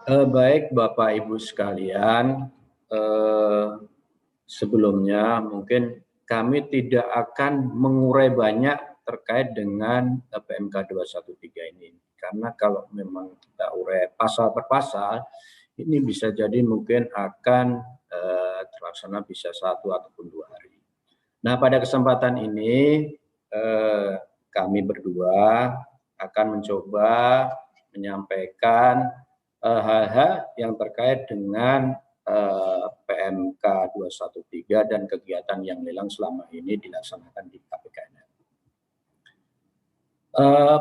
Baik Bapak Ibu sekalian, eh, sebelumnya mungkin kami tidak akan mengurai banyak terkait dengan PMK 213 ini. Karena kalau memang kita urai pasal per pasal, ini bisa jadi mungkin akan terlaksana bisa 1 ataupun 2 hari. Nah, pada kesempatan ini kami berdua akan mencoba menyampaikan hal-hal yang terkait dengan PMK 213 dan kegiatan yang lelang selama ini dilaksanakan di KPKN.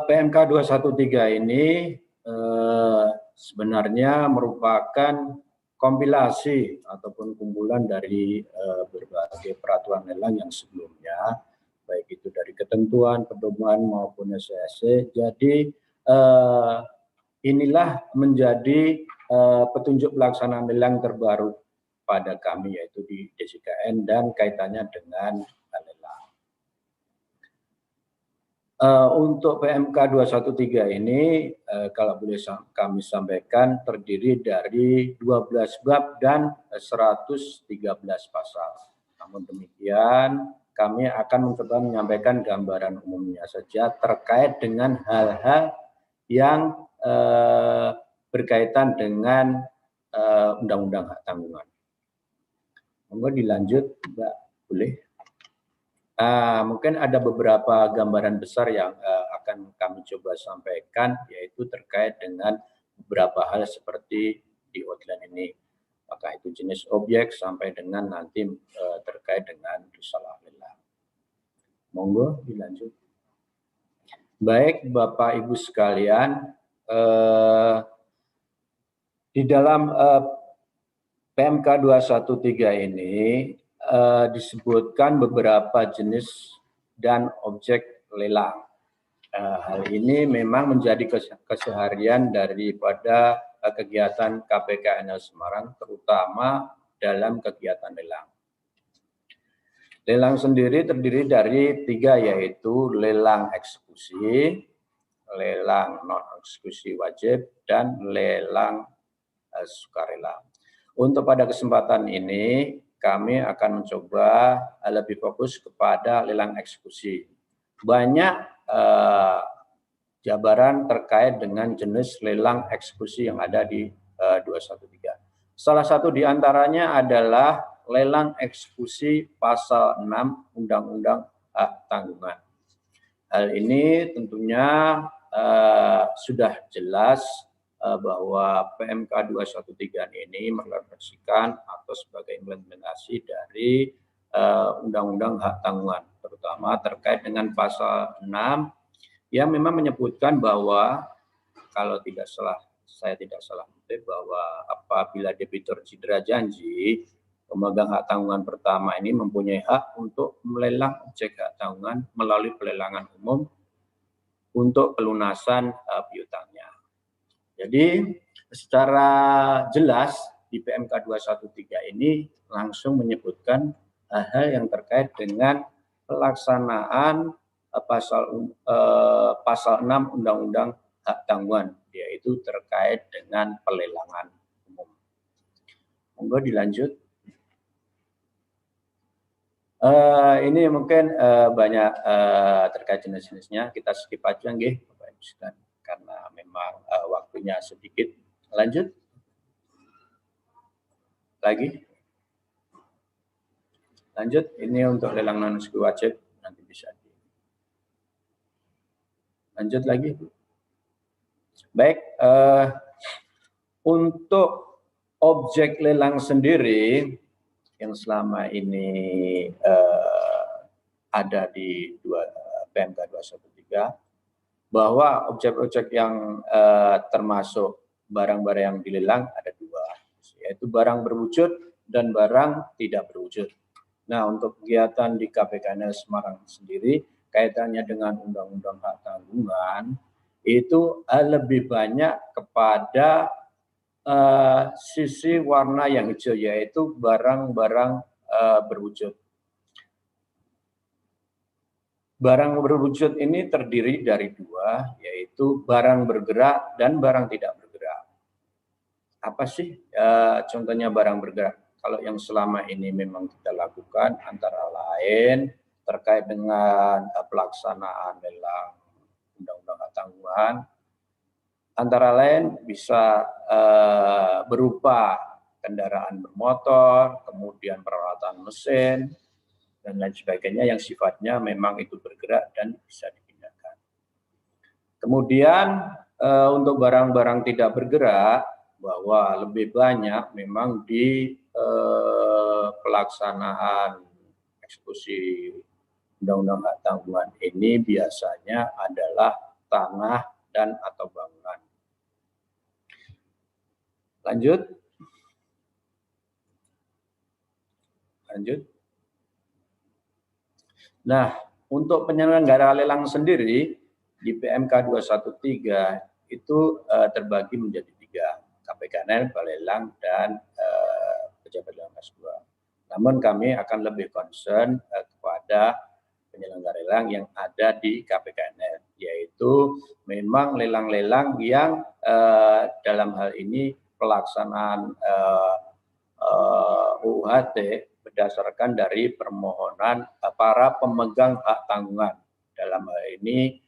PMK 213 ini sebenarnya merupakan kompilasi ataupun kumpulan dari berbagai peraturan lelang yang sebelumnya, baik itu dari ketentuan, pedoman maupun SEC. Jadi inilah menjadi petunjuk pelaksanaan lelang terbaru pada kami, yaitu di DJKN dan kaitannya dengan lelang. Untuk PMK 213 ini kalau boleh kami sampaikan terdiri dari 12 bab dan 113 pasal. Namun demikian, kami akan mencoba menyampaikan gambaran umumnya saja terkait dengan hal-hal yang berkaitan dengan Undang-Undang Hak Tanggungan. Monggo dilanjut, Mbak, boleh? Mungkin ada beberapa gambaran besar yang akan kami coba sampaikan, yaitu terkait dengan beberapa hal seperti di outline ini. Apakah itu jenis objek sampai dengan nanti terkait dengan risalah lelang. Monggo dilanjut. Baik Bapak Ibu sekalian, di dalam PMK 213 ini disebutkan beberapa jenis dan objek lelang. Hal ini memang menjadi keseharian daripada kegiatan KPKNL Semarang, terutama dalam kegiatan lelang. Lelang sendiri terdiri dari 3, yaitu lelang eksekusi, lelang non-eksekusi wajib, dan lelang sukarela. Untuk pada kesempatan ini, kami akan mencoba lebih fokus kepada lelang eksekusi. Banyak jabaran terkait dengan jenis lelang eksekusi yang ada di 213. Salah satu di antaranya adalah lelang eksekusi pasal 6 Undang-Undang Hak Tanggungan. Hal ini tentunya sudah jelas bahwa PMK 213 ini merefleksikan atau sebagai implementasi dari Undang-Undang Hak Tanggungan, terutama terkait dengan pasal 6 yang memang menyebutkan bahwa kalau saya tidak salah bahwa apabila debitur cedera janji, pemegang hak tanggungan pertama ini mempunyai hak untuk melelang objek hak tanggungan melalui pelelangan umum untuk pelunasan piutangnya. Jadi secara jelas di PMK 213 ini langsung menyebutkan hal-hal yang terkait dengan pelaksanaan pasal 6 Undang-Undang Hak Tanggungan, yaitu terkait dengan pelelangan umum. Monggo dilanjut. Ini mungkin banyak terkait jenis-jenisnya, kita skip aja nggih, Bapak Ibu sekalian, karena memang waktunya sedikit. Lanjut. Lagi. Lanjut, ini untuk lelang non-eksekusi wajib, nanti bisa lanjut lagi. Baik, untuk objek lelang sendiri yang selama ini ada di PMK 213, bahwa objek-objek yang termasuk barang-barang yang dilelang ada 2, yaitu barang berwujud dan barang tidak berwujud. Nah, untuk kegiatan di KPKNL Semarang sendiri, kaitannya dengan Undang-Undang Hak Tanggungan, itu lebih banyak kepada sisi warna yang hijau, yaitu barang-barang berwujud. Barang berwujud ini terdiri dari 2, yaitu barang bergerak dan barang tidak bergerak. apa sih contohnya barang bergerak? Kalau yang selama ini memang kita lakukan antara lain terkait dengan pelaksanaan lelang undang-undang hak tanggungan, antara lain bisa berupa kendaraan bermotor, kemudian peralatan mesin, dan lain sebagainya yang sifatnya memang itu bergerak dan bisa dipindahkan. Kemudian untuk barang-barang tidak bergerak, bahwa lebih banyak memang di pelaksanaan eksekusi undang-undang hak tanggungan ini biasanya adalah tanah dan atau bangunan. Lanjut. Nah, untuk penyelenggara lelang sendiri di PMK 213 itu terbagi menjadi 3, KPKNL, Balelang, dan pejabat lelang kelas 2. Namun kami akan lebih concern kepada penyelenggara lelang yang ada di KPKNL, yaitu memang lelang-lelang yang dalam hal ini pelaksanaan UUHT berdasarkan dari permohonan para pemegang hak tanggungan. Dalam hal ini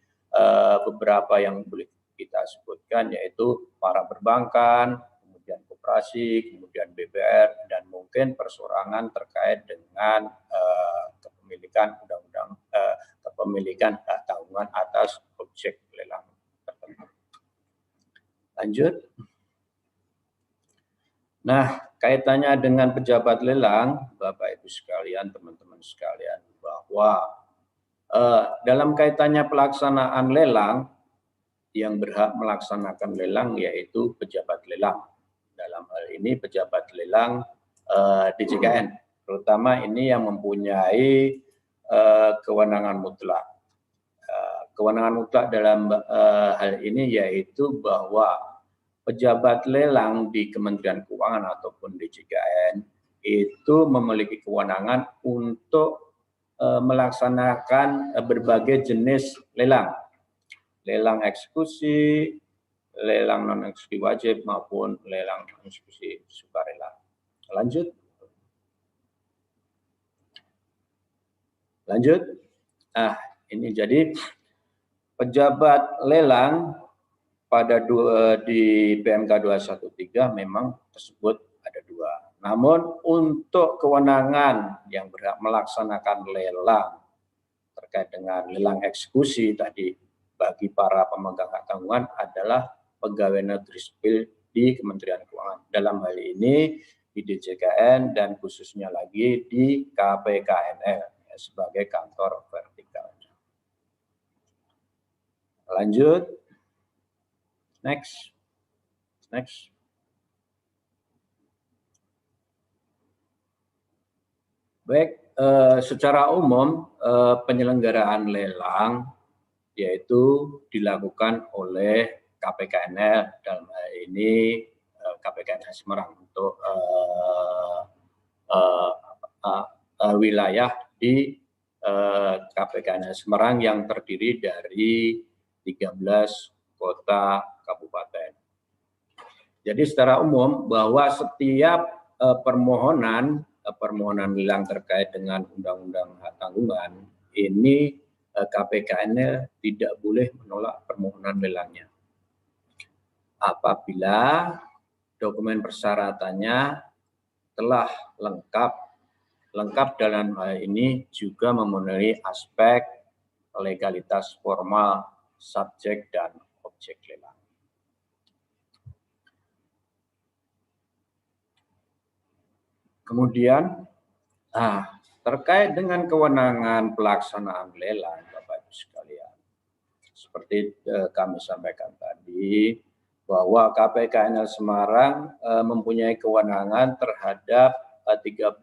beberapa yang boleh kita sebutkan yaitu para perbankan, kemudian koperasi, kemudian BPR, dan mungkin persorangan terkait dengan kepemilikan undang-undang kepemilikan hak tanggungan atas objek lelang tertentu. Lanjut. Nah, kaitannya dengan pejabat lelang, Bapak Ibu sekalian, teman-teman sekalian, bahwa dalam kaitannya pelaksanaan lelang, yang berhak melaksanakan lelang yaitu pejabat lelang. Dalam hal ini pejabat lelang DJKN, terutama ini yang mempunyai kewenangan mutlak. Kewenangan mutlak dalam hal ini yaitu bahwa pejabat lelang di Kementerian Keuangan ataupun DJKN itu memiliki kewenangan untuk melaksanakan berbagai jenis lelang. Lelang eksekusi, lelang non-eksekusi wajib maupun lelang eksekusi sukarela. Lanjut. Nah, ini jadi pejabat lelang pada di PMK 213 memang tersebut ada 2. Namun untuk kewenangan yang berhak melaksanakan lelang terkait dengan lelang eksekusi tadi bagi para pemegang hak tanggungan adalah pegawai negeri sipil di Kementerian Keuangan. Dalam hal ini di DJKN dan khususnya lagi di KPKNL sebagai kantor vertikal. Lanjut. Next. Baik, secara umum penyelenggaraan lelang yaitu dilakukan oleh KPKNL, dalam hal ini KPKNL Semarang untuk wilayah di KPKNL Semarang yang terdiri dari 13 kota kabupaten. Jadi secara umum bahwa setiap permohonan lelang terkait dengan undang-undang hak tanggungan ini KPKNL tidak boleh menolak permohonan lelangnya apabila dokumen persyaratannya telah lengkap dalam hal ini juga memenuhi aspek legalitas formal subjek dan objek lelang. Kemudian, terkait dengan kewenangan pelaksanaan lelang, Bapak Ibu sekalian, seperti kami sampaikan tadi, bahwa KPKNL Semarang mempunyai kewenangan terhadap 13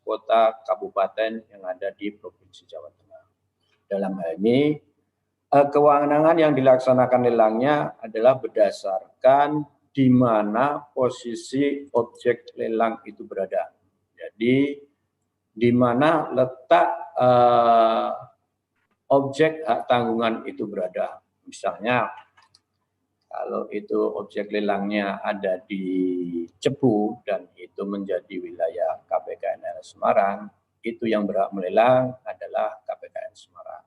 kota kabupaten yang ada di Provinsi Jawa Tengah. Dalam hal ini, kewenangan yang dilaksanakan lelangnya adalah berdasarkan di mana posisi objek lelang itu berada. Jadi di mana letak objek hak tanggungan itu berada. Misalnya Kalau itu objek lelangnya ada di Cepu dan itu menjadi wilayah KPKNL Semarang, itu yang berhak melelang adalah KPKN Semarang.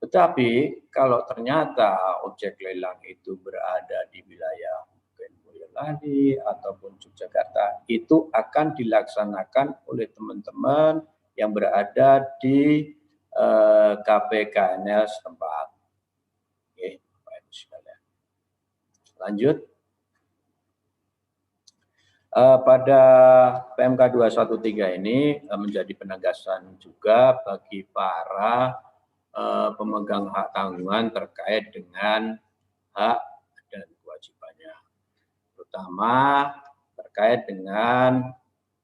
Tetapi kalau ternyata objek lelang itu berada di wilayah Boyolali ataupun Yogyakarta, itu akan dilaksanakan oleh teman-teman yang berada di KPKNL setempat. Oke, Bapak Ibu sekalian. Lanjut. Pada PMK 213 ini menjadi penegasan juga bagi para pemegang hak tanggungan terkait dengan hak dan kewajibannya, terutama terkait dengan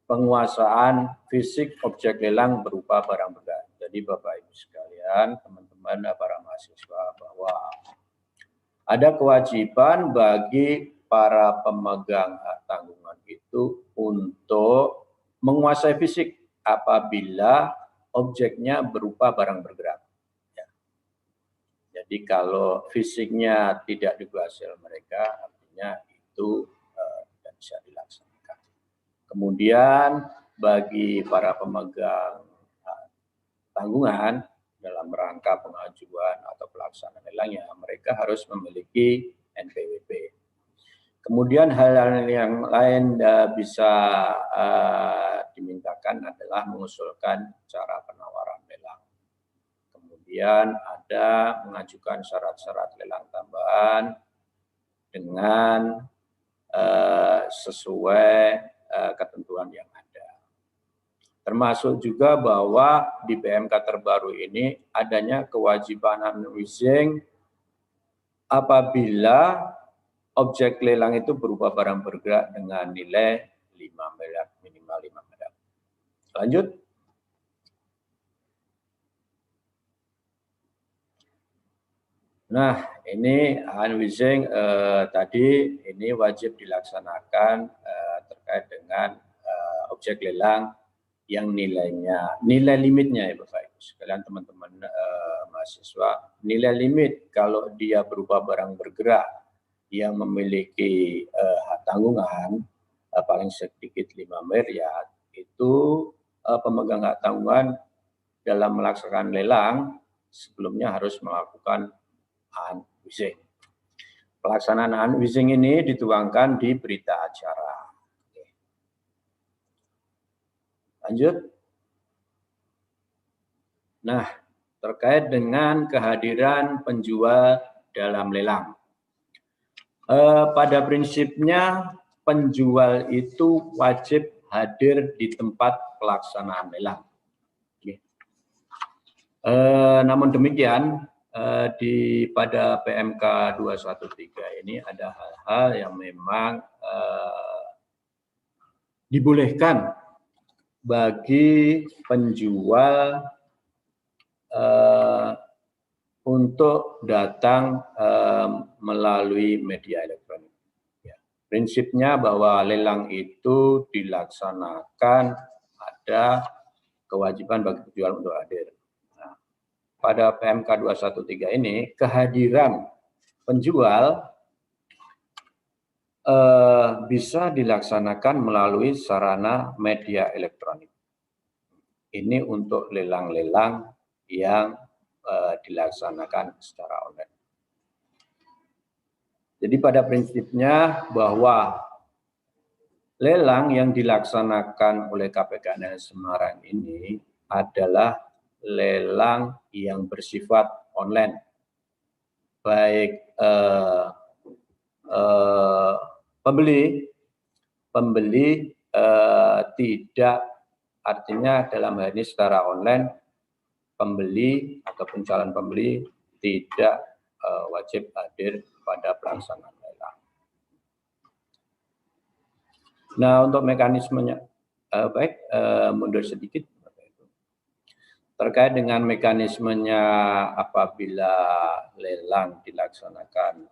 penguasaan fisik objek lelang berupa barang bergerak. Jadi Bapak Ibu sekalian, teman-teman para mahasiswa, bahwa ada kewajiban bagi para pemegang hak tanggungan itu untuk menguasai fisik apabila objeknya berupa barang bergerak. Jadi kalau fisiknya tidak dikuasai oleh mereka, artinya itu tidak bisa dilaksanakan. Kemudian bagi para pemegang tanggungan dalam rangka pengajuan atau pelaksanaan lelangnya, mereka harus memiliki NPWP. Kemudian hal yang lain bisa dimintakan adalah mengusulkan cara penawaran lelang. Kemudian ada mengajukan syarat-syarat lelang tambahan dengan sesuai ketentuan yang ada. Termasuk juga bahwa di PMK terbaru ini adanya kewajiban unleashing apabila objek lelang itu berupa barang bergerak dengan nilai 5 miliar, minimal 5 miliar. Lanjut. Nah, ini unleashing tadi ini wajib dilaksanakan terkait dengan objek lelang yang nilainya, nilai limitnya ya Bapak Ibu sekalian, teman-teman mahasiswa, nilai limit kalau dia berupa barang bergerak yang memiliki hak tanggungan paling sedikit 5 miliar, itu pemegang hak tanggungan dalam melaksanakan lelang sebelumnya harus melakukan unleashing. Pelaksanaan unleashing ini dituangkan di berita acara. Lanjut. Nah, terkait dengan kehadiran penjual dalam lelang. Pada prinsipnya penjual itu wajib hadir di tempat pelaksanaan lelang. Namun demikian, pada PMK 213 ini ada hal-hal yang memang dibolehkan bagi penjual untuk datang melalui media elektronik. Ya. Prinsipnya bahwa lelang itu dilaksanakan ada kewajiban bagi penjual untuk hadir. Nah, pada PMK 213 ini kehadiran penjual bisa dilaksanakan melalui sarana media elektronik. Ini untuk lelang-lelang yang dilaksanakan secara online. Jadi pada prinsipnya bahwa lelang yang dilaksanakan oleh KPKNL Semarang ini adalah lelang yang bersifat online. Baik pembeli tidak, artinya dalam hal ini secara online pembeli ataupun calon pembeli tidak wajib hadir pada pelaksanaan lelang. Nah, untuk mekanismenya, mundur sedikit. Terkait dengan mekanismenya apabila lelang dilaksanakan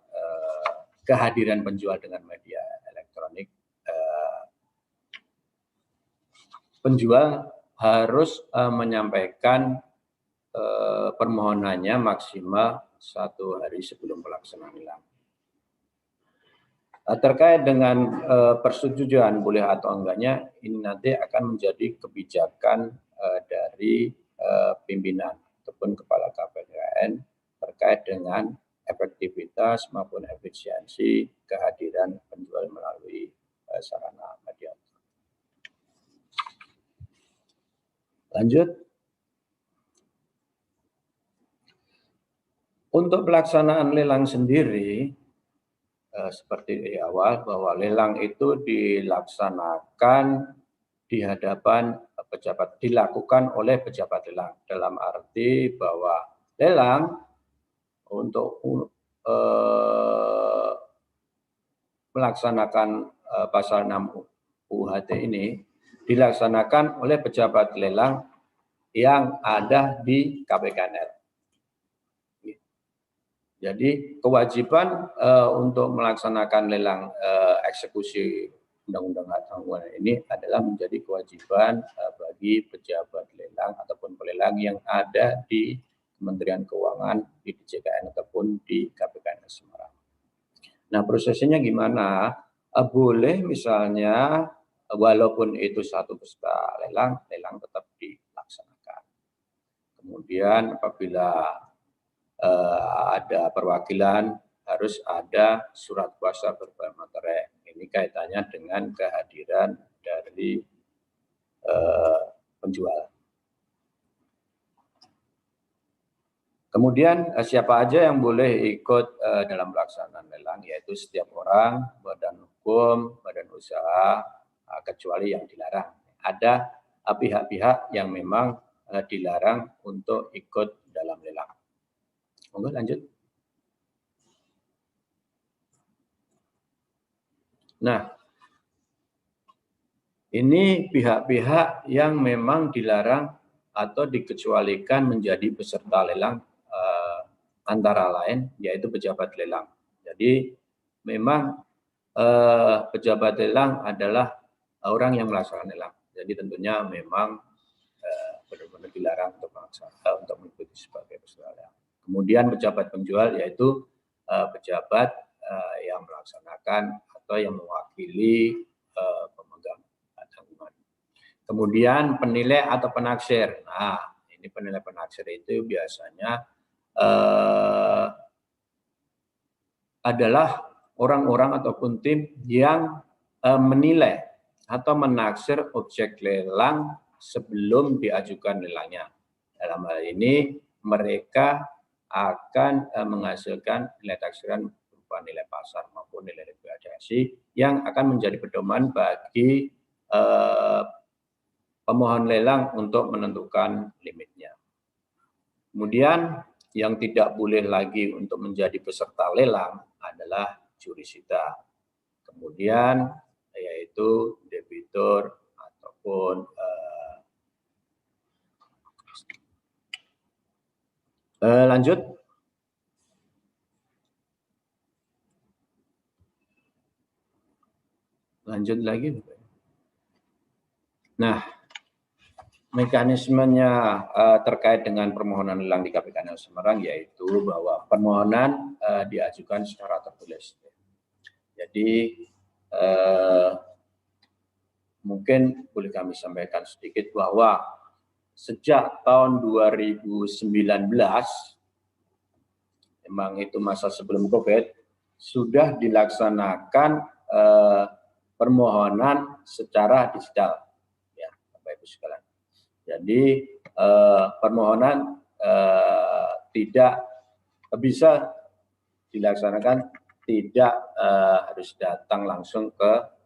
kehadiran penjual dengan media elektronik, penjual harus menyampaikan permohonannya maksimal 1 hari sebelum pelaksanaan lelang. Terkait dengan persetujuan boleh atau enggaknya, ini nanti akan menjadi kebijakan dari pimpinan ataupun kepala KPKN terkait dengan efektivitas maupun efisiensi kehadiran penjual melalui sarana media. Lanjut. Untuk pelaksanaan lelang sendiri, seperti di awal bahwa lelang itu dilaksanakan di hadapan pejabat, dilakukan oleh pejabat lelang, dalam arti bahwa lelang untuk melaksanakan pasal 6 UHT ini dilaksanakan oleh pejabat lelang yang ada di KPKNR. Jadi kewajiban untuk melaksanakan lelang eksekusi Undang-Undang Kehutanan ini adalah menjadi kewajiban bagi pejabat lelang ataupun pelelang yang ada di Kementerian Keuangan, di DJKN ataupun di KPKN Semarang. Nah, prosesnya gimana? Boleh misalnya walaupun itu satu peserta lelang, lelang tetap dilaksanakan. Kemudian apabila ada perwakilan, harus ada surat kuasa berbagai materai. Ini kaitannya dengan kehadiran dari penjual. Kemudian siapa aja yang boleh ikut dalam pelaksanaan lelang, yaitu setiap orang, badan hukum, badan usaha, kecuali yang dilarang. Ada pihak-pihak yang memang dilarang untuk ikut dalam lelang. Monggo lanjut. Nah, ini pihak-pihak yang memang dilarang atau dikecualikan menjadi peserta lelang antara lain yaitu pejabat lelang. Jadi memang pejabat lelang adalah orang yang melaksanakan lelang. Jadi tentunya memang benar-benar dilarang untuk mengikuti sebagai peserta lelang. Kemudian pejabat penjual yaitu pejabat yang melaksanakan atau yang mewakili pemegang tanggungan. Kemudian penilai atau penaksir. Nah, ini penilai penaksir itu biasanya adalah orang-orang ataupun tim yang menilai atau menaksir objek lelang sebelum diajukan lelangnya. Dalam hal ini mereka akan menghasilkan nilai taksiran berupa nilai pasar maupun nilai liquidasi yang akan menjadi pedoman bagi pemohon lelang untuk menentukan limitnya. Kemudian yang tidak boleh lagi untuk menjadi peserta lelang adalah jurusita. Kemudian yaitu debitur ataupun lanjut. Lanjut lagi. Nah, mekanismenya terkait dengan permohonan lelang di KPKN Semarang yaitu bahwa permohonan diajukan secara tertulis. Jadi mungkin boleh kami sampaikan sedikit bahwa sejak tahun 2019, memang itu masa sebelum COVID, sudah dilaksanakan permohonan secara digital, ya, Bapak Ibu sekalian. Jadi permohonan tidak bisa dilaksanakan, tidak harus datang langsung ke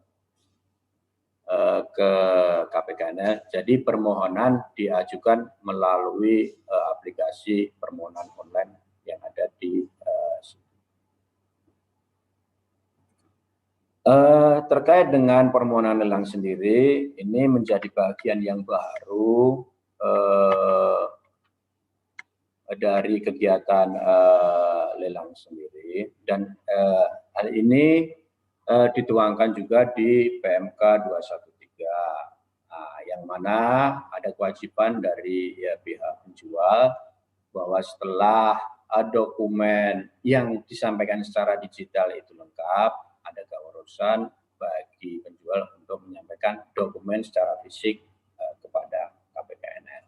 KPKN. Jadi permohonan diajukan melalui aplikasi permohonan online yang ada di terkait dengan permohonan lelang sendiri, ini menjadi bagian yang baru dari kegiatan lelang sendiri, dan hal ini dituangkan juga di PMK 213, yang mana ada kewajiban dari pihak penjual bahwa setelah dokumen yang disampaikan secara digital itu lengkap, ada urusan bagi penjual untuk menyampaikan dokumen secara fisik kepada KPKNL.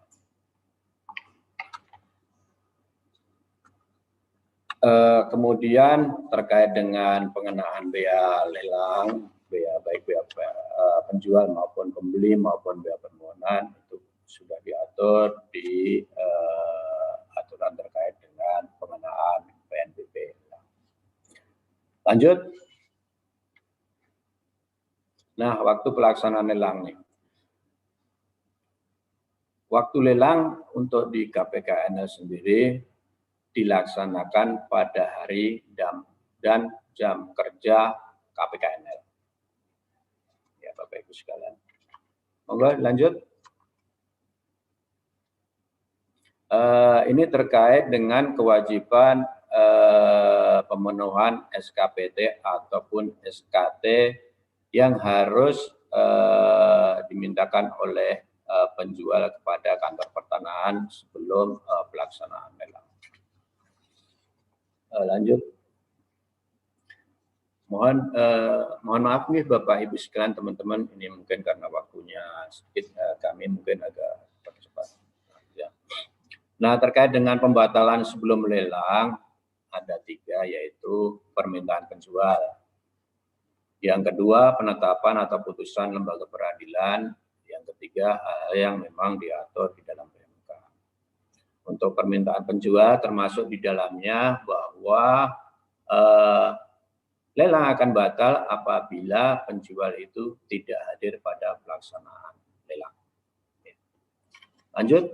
Kemudian terkait dengan pengenaan bea lelang, baik bea penjual maupun pembeli maupun bea permohonan itu sudah diatur di aturan terkait dengan pengenaan PNBP. Lanjut. Nah, waktu pelaksanaan lelang nih. Waktu lelang untuk di KPKNL sendiri dilaksanakan pada hari dan jam kerja KPKNL. Ya, Bapak Ibu sekalian. Monggo lanjut. Ini terkait dengan kewajiban pemenuhan SKPT ataupun SKT yang harus dimintakan oleh penjual kepada kantor pertanahan sebelum pelaksanaan lelang. Lanjut. Mohon maaf nih Bapak Ibu sekalian, teman-teman, ini mungkin karena waktunya sedikit, kami mungkin agak cepat. Ya. Nah, terkait dengan pembatalan sebelum lelang ada 3, yaitu permintaan penjual. Yang kedua, penetapan atau putusan lembaga peradilan. Yang ketiga, hal yang memang diatur di dalam PMK. Untuk permintaan penjual termasuk di dalamnya bahwa lelang akan batal apabila penjual itu tidak hadir pada pelaksanaan lelang. Lanjut.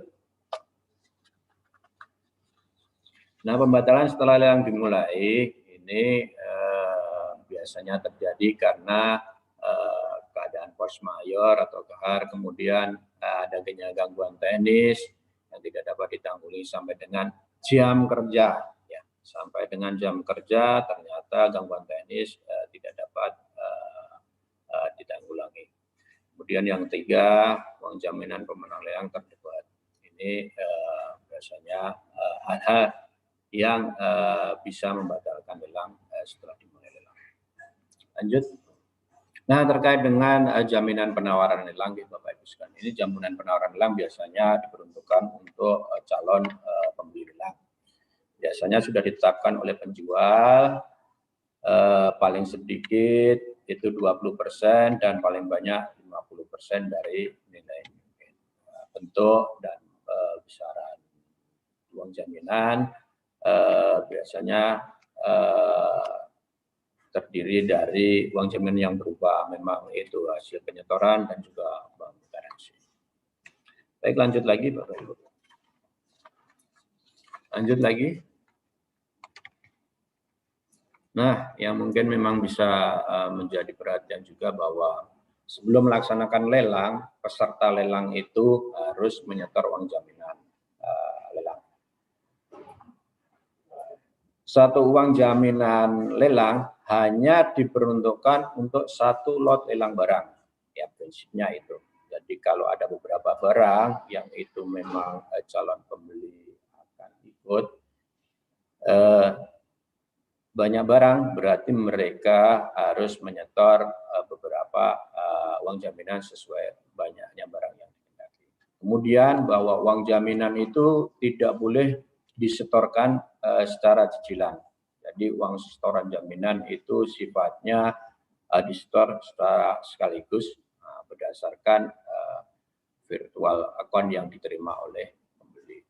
Nah, pembatalan setelah lelang dimulai ini biasanya terjadi karena keadaan force majeure atau kahar, kemudian adanya gangguan teknis yang tidak dapat ditanggulangi sampai dengan jam kerja. Ya, sampai dengan jam kerja ternyata gangguan teknis tidak dapat ditanggulangi. Kemudian yang 3, uang jaminan pemenang lelang terdebat. Ini biasanya hal-hal yang bisa membatalkan lelang setelah dimulai lelang. Lanjut. Nah, terkait dengan jaminan penawaran lelang, Bapak Ibu sekalian, ini jaminan penawaran lelang biasanya diperuntukkan untuk calon pembeli lelang. Biasanya sudah ditetapkan oleh penjual, paling sedikit itu 20% dan paling banyak 50% dari nilai bentuk dan besaran uang jaminan. Biasanya terdiri dari uang jaminan yang berupa memang itu hasil penyetoran dan juga bank garansi. Baik, lanjut lagi Bapak Ibu. Lanjut lagi. Nah, yang mungkin memang bisa menjadi perhatian juga bahwa sebelum melaksanakan lelang, peserta lelang itu harus menyetor uang jaminan lelang. Satu uang jaminan lelang hanya diperuntukkan untuk satu lot lelang barang. Ya, prinsipnya itu. Jadi kalau ada beberapa barang yang itu memang calon pembeli akan ikut, banyak barang berarti mereka harus menyetor beberapa uang jaminan sesuai banyaknya barang yang dikehendaki. Kemudian bahwa uang jaminan itu tidak boleh disetorkan secara cicilan. Jadi uang setoran jaminan itu sifatnya disetor secara sekaligus berdasarkan virtual account yang diterima oleh pembeli.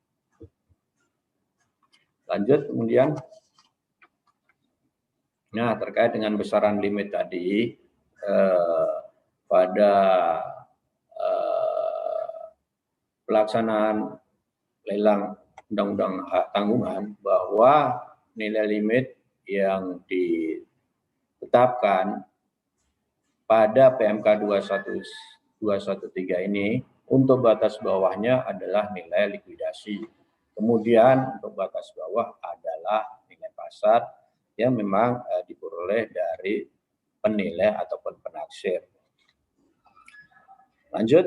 Lanjut kemudian. Nah, terkait dengan besaran limit tadi, pada pelaksanaan lelang undang-undang hak tanggungan bahwa nilai limit yang ditetapkan pada PMK 213 ini untuk batas bawahnya adalah nilai likuidasi. Kemudian untuk batas bawah adalah nilai pasar yang memang diperoleh dari penilai ataupun penaksir. Lanjut.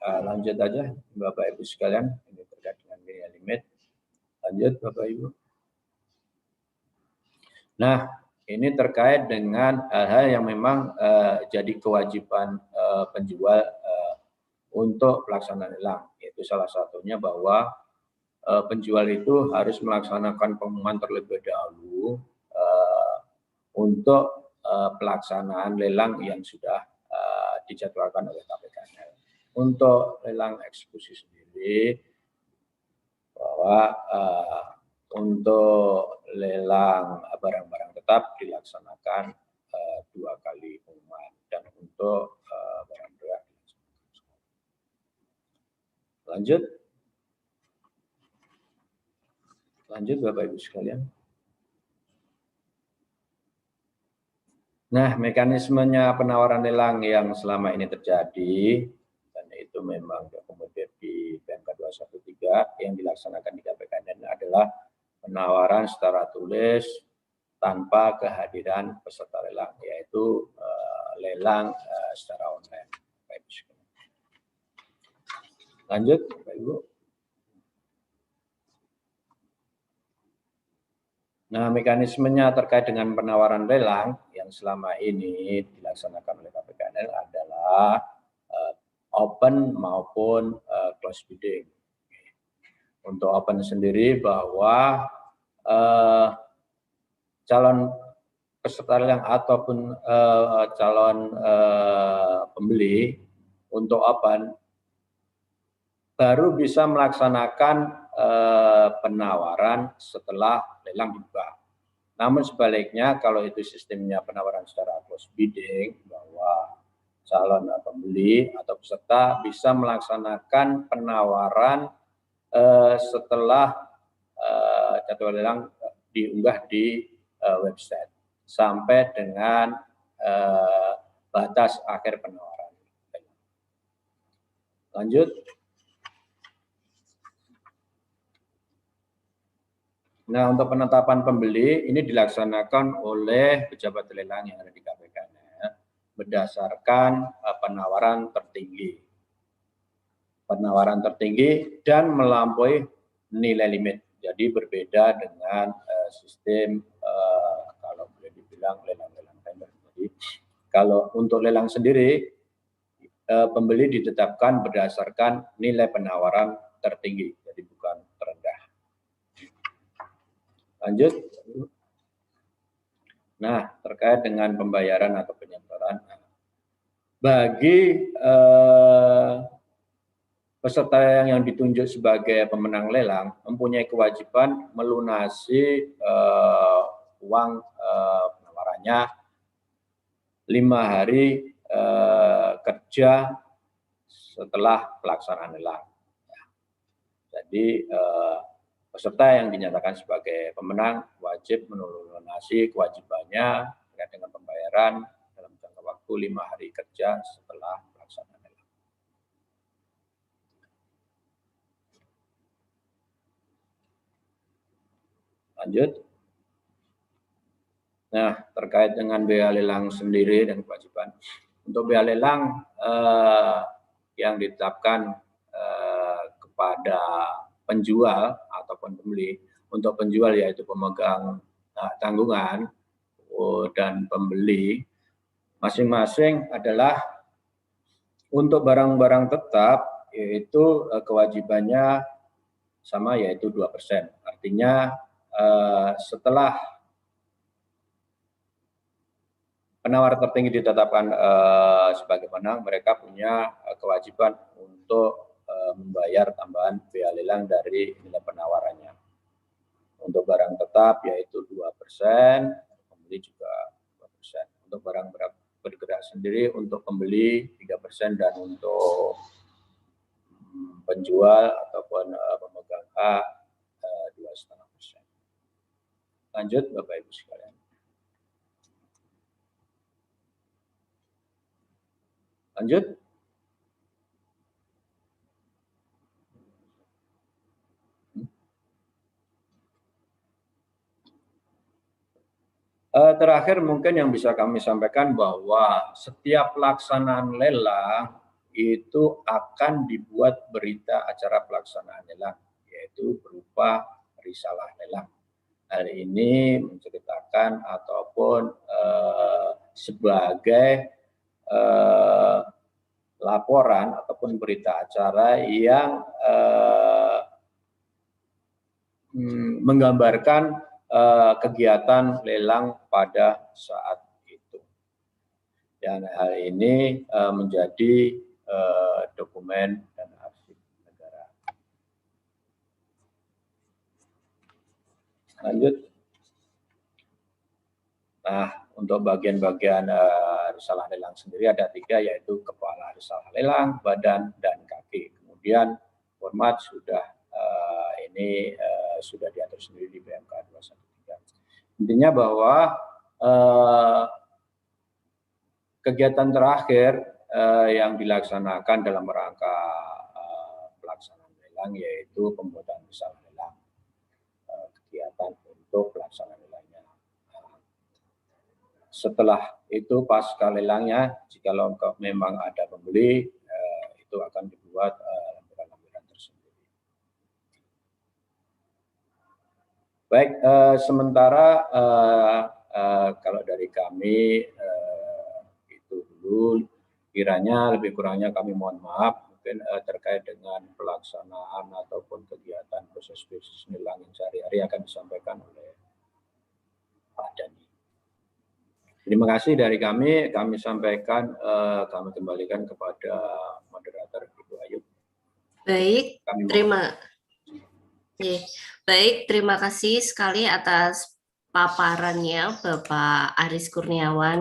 Lanjut aja Bapak Ibu sekalian, ini terkait dengan nilai limit. Lanjut Bapak Ibu. Nah, ini terkait dengan hal-hal yang memang jadi kewajiban penjual untuk pelaksanaan lelang, yaitu salah satunya bahwa penjual itu harus melaksanakan pengumuman terlebih dahulu untuk pelaksanaan lelang yang sudah dijadwalkan oleh KPKNL. Untuk lelang eksekusi sendiri, bahwa untuk lelang barang-barang tetap dilaksanakan 2 kali pengumuman, dan untuk barang berat lanjut Bapak Ibu sekalian. Nah, mekanismenya penawaran lelang yang selama ini terjadi, dan itu memang diakomodir di PMK 213 yang dilaksanakan di KPKNL adalah penawaran secara tulis tanpa kehadiran peserta lelang, yaitu lelang secara online. Lanjut, Bapak Ibu. Nah, mekanismenya terkait dengan penawaran lelang yang selama ini dilaksanakan oleh KPKNL adalah open maupun close bidding. Untuk open sendiri bahwa calon peserta lelang ataupun calon pembeli untuk open baru bisa melaksanakan penawaran setelah lelang dibuka. Namun sebaliknya, kalau itu sistemnya penawaran secara close bidding, bahwa calon pembeli atau peserta bisa melaksanakan penawaran setelah jadwal lelang diunggah di website sampai dengan batas akhir penawaran. Lanjut. Nah, untuk penetapan pembeli ini dilaksanakan oleh pejabat lelang yang ada di KPKNL berdasarkan penawaran tertinggi. Penawaran tertinggi dan melampaui nilai limit. Jadi berbeda dengan sistem kalau boleh dibilang lelang-lelang tender. Jadi kalau untuk lelang sendiri pembeli ditetapkan berdasarkan nilai penawaran tertinggi, jadi bukan terendah. Lanjut. Nah, terkait dengan pembayaran atau penyetoraan, bagi peserta yang ditunjuk sebagai pemenang lelang mempunyai kewajiban melunasi uang penawarannya 5 hari kerja setelah pelaksanaan lelang. Jadi peserta yang dinyatakan sebagai pemenang wajib melunasi kewajibannya terkait dengan pembayaran dalam jangka waktu 5 hari kerja setelah pelaksanaan lelang. Lanjut. Nah, terkait dengan biaya lelang sendiri dan kewajiban. Untuk biaya lelang yang ditetapkan kepada penjual ataupun pembeli. Untuk penjual yaitu pemegang tanggungan dan pembeli masing-masing adalah untuk barang-barang tetap, yaitu kewajibannya sama, yaitu 2%. Artinya setelah penawar tertinggi ditetapkan sebagai pemenang, mereka punya kewajiban untuk membayar tambahan biaya lelang dari nilai penawarannya. Untuk barang tetap yaitu 2%, pembeli juga 2%. Untuk barang bergerak sendiri untuk pembeli 3% dan untuk penjual ataupun pemegang hak 2,5%. Lanjut Bapak Ibu sekalian. Lanjut. Terakhir mungkin yang bisa kami sampaikan bahwa setiap pelaksanaan lelang itu akan dibuat berita acara pelaksanaan lelang, yaitu berupa risalah lelang. hari ini menceritakan ataupun sebagai laporan ataupun berita acara yang menggambarkan kegiatan lelang pada saat itu. Dan hal ini menjadi dokumen dan arsip negara. Lanjut. Nah, untuk bagian-bagian risalah lelang sendiri ada 3, yaitu kepala risalah lelang, badan, dan kaki. Kemudian format sudah sudah diatur sendiri di BMK 213. Intinya bahwa kegiatan terakhir yang dilaksanakan dalam rangka pelaksanaan lelang yaitu pembuatan risalah lelang, kegiatan untuk pelaksanaan lelangnya. Setelah itu pasca lelangnya, jika memang ada pembeli, itu akan dibuat lampiran-lampiran tersendiri. Baik, sementara kalau dari kami itu dulu, kiranya lebih kurangnya kami mohon maaf, mungkin terkait dengan pelaksanaan ataupun kegiatan proses bisnis lelang yang sehari-hari akan disampaikan oleh Pak Dani. Terima kasih dari kami sampaikan, kami kembalikan kepada moderator Ibu Ayu. Baik, terima kasih sekali atas paparannya Bapak Aris Kurniawan.